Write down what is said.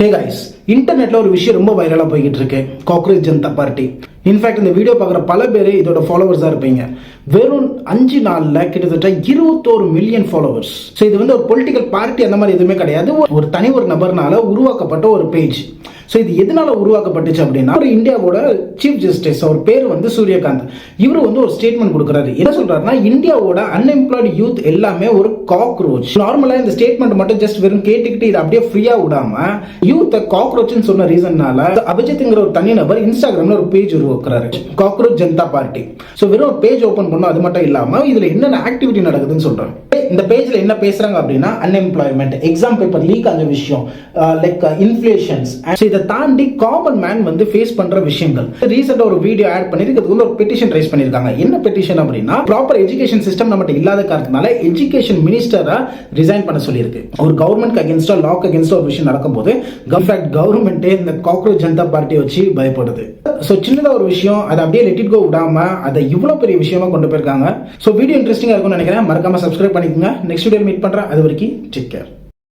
Hey guys, இன்டர்நெட்ல ஒரு விஷயம் ரொம்ப வைரலா போய்கிட்டு இருக்கு. Cockroach Janata party. இன்ஃபேக்ட் இந்த வீடியோ பார்க்குற பல பேர் இதோட ஃபாலோவர்ஸா இருப்பீங்க. வெறும் 5 நாள்ல கிட்டத்தட்ட 21 மில்லியன் ஃபாலோவர்ஸ். ஸோ இது வந்து ஒரு பொலிட்டிக்கல் பார்ட்டி அந்த மாதிரி எதுவுமே கிடையாது. ஒரு தனி ஒரு நபர்னால உருவாக்கப்பட்ட ஒரு பேஜ். ஸோ இது எதனால உருவாக்கப்பட்டுச்சு அப்படின்னா, ஒரு இந்தியாவோட சீஃப் ஜஸ்டிஸ், அவர் பேர் வந்து சூரியகாந்த். இவர் வந்து ஒரு ஸ்டேட்மெண்ட் கொடுக்குறாரு. என்ன சொல்றாருன்னா, இந்தியாவோட அன்எம்ப்ளாய்டு யூத் எல்லாமே ஒரு காக்ரோச். நார்மலா இந்த ஸ்டேட்மெண்ட் மட்டும் ஜஸ்ட் வெறும் கேட்டுக்கிட்டு இதை அப்படியே ஃப்ரீயா விடாம யூத் காக்ரோச்னு சொன்ன ரீசன்னால அபிஜித்ங்கிற ஒரு தனி நபர் இன்ஸ்டாகிராம்ல ஒரு பேஜ் உருவாக்குறாரு, காக்ரோச் ஜனதா பார்ட்டி. ஸோ வெறும் பேஜ் ஓபன் பண்ணோம், அது மட்டும் இல்லாம இதுல என்னென்ன ஆக்டிவிட்டி நடக்குதுன்னு சொல்றாங்க. இந்த பேஜ்ல என்ன பேசுறாங்க அப்படின்னா, அன்எம்ப்ளாய்மெண்ட், எக்ஸாம் பேப்பர் லீக் ஆன விஷயம், லைக் இன்ஃப்ளேஷன்ஸ், இதை தாண்டி காமன் மேன் வந்து ஃபேஸ் பண்ற விஷயங்கள். ரீசெண்டா ஒரு வீடியோ ஆட் பண்ணிருக்கு, ஒரு பெட்டிஷன் ரைஸ் பண்ணிருக்காங்க. என்ன பெட்டிஷன் அப்படின்னா, ப்ராப்பர் எஜுகேஷன் சிஸ்டம் நம்மகிட்ட இல்லாத காரணத்தினால எஜுகேஷன் மினிஸ்டரா ரிசைன் பண்ண சொல்லியிருக்கு. ஒரு கவர்மெண்ட் அகேன்ஸ்டா, லாக் அகேன்ஸ்டா ஒரு விஷயம் நடக்கும்போது கவர்மெண்டே இந்த காக்ரோச் ஜனதா பார்ட்டியை வச்சு பயப்படுது. ஸோ சின்னதா ஒரு விஷயம், அதை அப்படியே லெட் இட் கோ விடாம அதை இவ்வளவு பெரிய விஷயமா கொண்டு போயிருக்காங்க. ஸோ வீடியோ இன்ட்ரெஸ்டிங்கா இருக்கும்னு நினைக்கிறேன். மறக்காம சப்ஸ்கிரைப் பண்ணிக்கோங்க. நெக்ஸ்ட் வீடியோ மீட் பண்றேன். அது வரைக்கும் டேக் கேர்.